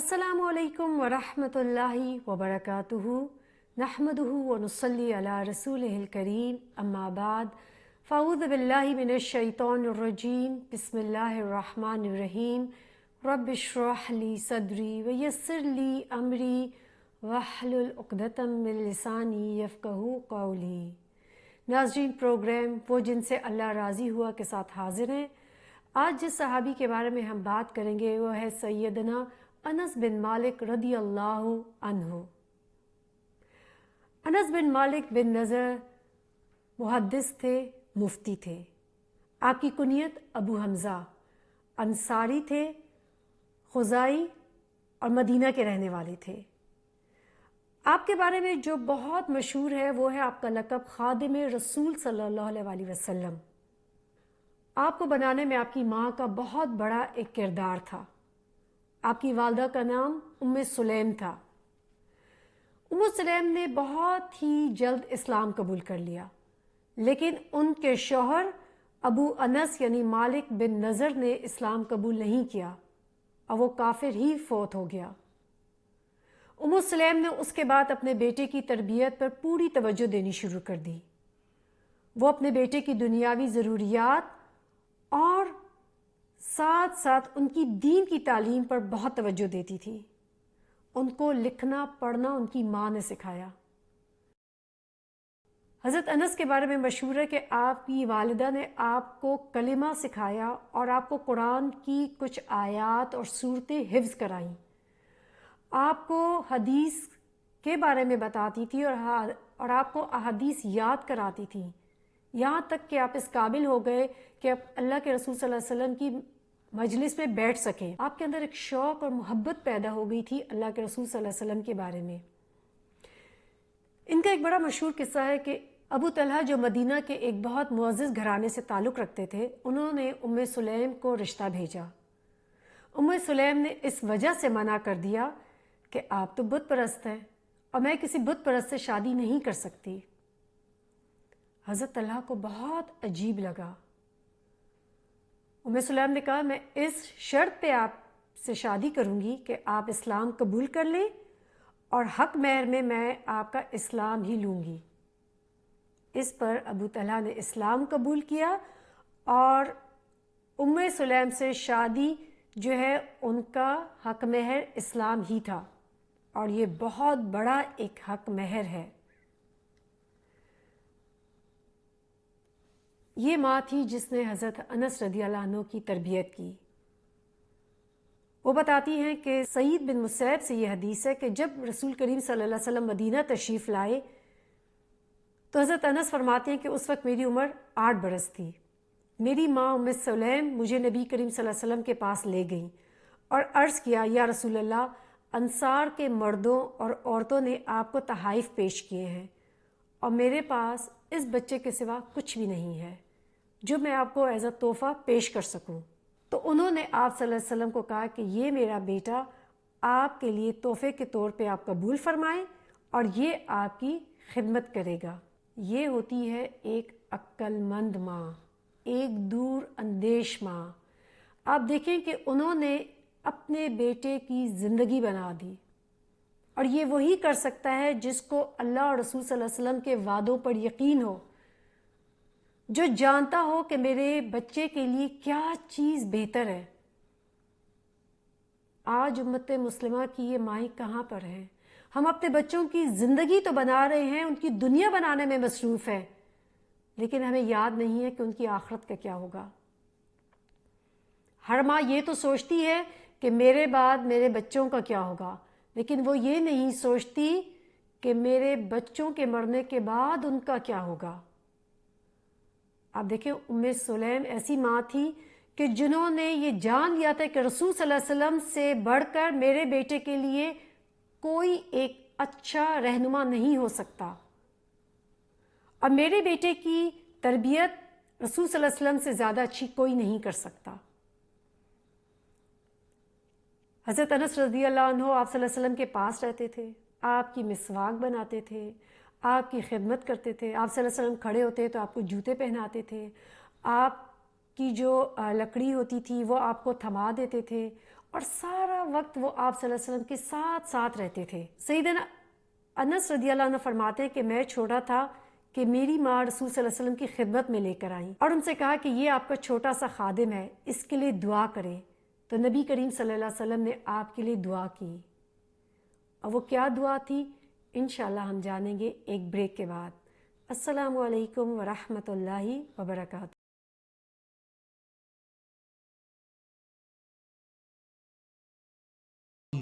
السلام علیکم ورحمۃ اللہ وبرکاتہ نحمدہ ونصلی علی رسولہ الکریم اما بعد فاعوذ باللہ من الشیطان الرجیم بسم اللہ الرحمن الرحیم رب اشرح لی صدری ویسر لی امری واحلل عقدۃ من لسانی یفقہوا قولی۔ ناظرین، پروگرام وہ جن سے اللہ راضی ہوا کے ساتھ حاضر ہیں۔ آج جس صحابی کے بارے میں ہم بات کریں گے وہ ہے سیدنا انس بن مالک رضی اللہ عنہ۔ انس بن مالک بن نضر محدث تھے، مفتی تھے۔ آپ کی کنیت ابو حمزہ، انصاری تھے، خزائی اور مدینہ کے رہنے والے تھے۔ آپ کے بارے میں جو بہت مشہور ہے وہ ہے آپ کا لقب خادم رسول صلی اللہ علیہ وسلم۔ آپ کو بنانے میں آپ کی ماں کا بہت بڑا ایک کردار تھا۔ آپ کی والدہ کا نام سلیم تھا۔ سلیم نے بہت ہی جلد اسلام قبول کر لیا، لیکن ان کے شوہر ابو انس یعنی مالک بن نضر نے اسلام قبول نہیں کیا اور وہ کافر ہی فوت ہو گیا۔ سلیم نے اس کے بعد اپنے بیٹے کی تربیت پر پوری توجہ دینی شروع کر دی۔ وہ اپنے بیٹے کی دنیاوی ضروریات اور ساتھ ساتھ ان کی دین کی تعلیم پر بہت توجہ دیتی تھی۔ ان کو لکھنا پڑھنا ان کی ماں نے سکھایا۔ حضرت انس کے بارے میں مشہور ہے کہ آپ کی والدہ نے آپ کو کلمہ سکھایا اور آپ کو قرآن کی کچھ آیات اور صورتیں حفظ کرائیں۔ آپ کو حدیث کے بارے میں بتاتی تھی اور آپ کو احادیث یاد کراتی تھی، یہاں تک کہ آپ اس قابل ہو گئے کہ آپ اللہ کے رسول صلی اللہ علیہ وسلم کی مجلس میں بیٹھ سکیں۔ آپ کے اندر ایک شوق اور محبت پیدا ہو گئی تھی اللہ کے رسول صلی اللہ علیہ وسلم کے بارے میں۔ ان کا ایک بڑا مشہور قصہ ہے کہ ابو طلحہ جو مدینہ کے ایک بہت معزز گھرانے سے تعلق رکھتے تھے، انہوں نے سلیم کو رشتہ بھیجا۔ سلیم نے اس وجہ سے منع کر دیا کہ آپ تو بت پرست ہیں اور میں کسی بت پرست سے شادی نہیں کر سکتی۔ حضرت طلحہ کو بہت عجیب لگا۔ سلیم نے کہا میں اس شرط پہ آپ سے شادی کروں گی کہ آپ اسلام قبول کر لیں اور حق مہر میں آپ کا اسلام ہی لوں گی۔ اس پر ابو طلحہ نے اسلام قبول کیا اور سلیم سے شادی جو ہے ان کا حق مہر اسلام ہی تھا، اور یہ بہت بڑا ایک حق مہر ہے۔ یہ ماں تھی جس نے حضرت انس رضی اللہ عنہ کی تربیت کی۔ وہ بتاتی ہیں کہ سعید بن مسیب سے یہ حدیث ہے کہ جب رسول کریم صلی اللہ علیہ وسلم مدینہ تشریف لائے تو حضرت انس فرماتے ہیں کہ اس وقت میری عمر 8 برس تھی۔ میری ماں سلیم مجھے نبی کریم صلی اللہ علیہ وسلم کے پاس لے گئیں اور عرض کیا یا رسول اللہ، انصار کے مردوں اور عورتوں نے آپ کو تحائف پیش کیے ہیں اور میرے پاس اس بچے کے سوا کچھ بھی نہیں ہے جو میں آپ کو ایز اے تحفہ پیش کر سکوں۔ تو انہوں نے آپ صلی اللہ علیہ وسلم کو کہا کہ یہ میرا بیٹا آپ کے لیے تحفے کے طور پہ آپ قبول فرمائیں اور یہ آپ کی خدمت کرے گا۔ یہ ہوتی ہے ایک عقل مند ماں، ایک دور اندیش ماں۔ آپ دیکھیں کہ انہوں نے اپنے بیٹے کی زندگی بنا دی، اور یہ وہی کر سکتا ہے جس کو اللہ اور رسول صلی اللہ علیہ وسلم کے وعدوں پر یقین ہو، جو جانتا ہو کہ میرے بچے کے لیے کیا چیز بہتر ہے۔ آج امت مسلمہ کی یہ مائیں کہاں پر ہیں؟ ہم اپنے بچوں کی زندگی تو بنا رہے ہیں، ان کی دنیا بنانے میں مصروف ہیں، لیکن ہمیں یاد نہیں ہے کہ ان کی آخرت کا کیا ہوگا۔ ہر ماں یہ تو سوچتی ہے کہ میرے بعد میرے بچوں کا کیا ہوگا، لیکن وہ یہ نہیں سوچتی کہ میرے بچوں کے مرنے کے بعد ان کا کیا ہوگا۔ آپ دیکھیں سلیم ایسی ماں تھی کہ جنہوں نے یہ جان لیا تھا کہ رسول صلی اللہ علیہ وسلم سے بڑھ کر میرے بیٹے کے لیے کوئی ایک اچھا رہنما نہیں ہو سکتا، اور میرے بیٹے کی تربیت رسول صلی اللہ علیہ وسلم سے زیادہ اچھی کوئی نہیں کر سکتا۔ حضرت انس رضی اللہ عنہ آپ صلی اللہ علیہ وسلم کے پاس رہتے تھے، آپ کی مسواک بناتے تھے، آپ کی خدمت کرتے تھے۔ آپ صلی اللہ علیہ وسلم کھڑے ہوتے تو آپ کو جوتے پہناتے تھے، آپ کی جو لکڑی ہوتی تھی وہ آپ کو تھما دیتے تھے، اور سارا وقت وہ آپ صلی اللہ علیہ وسلم کے ساتھ ساتھ رہتے تھے۔ سیدنا انس رضی اللہ عنہ فرماتے ہیں کہ میں چھوٹا تھا کہ میری ماں رسول صلی اللہ علیہ وسلم کی خدمت میں لے کر آئیں اور ان سے کہا کہ یہ آپ کا چھوٹا سا خادم ہے، اس کے لیے دعا کریں، تو نبی کریم صلی اللہ علیہ وسلم نے آپ کے لیے دعا کی۔ اور وہ کیا دعا تھی انشاءاللہ ہم جانیں گے ایک بریک کے بعد۔ السلام علیکم ورحمۃ اللہ وبرکاتہ۔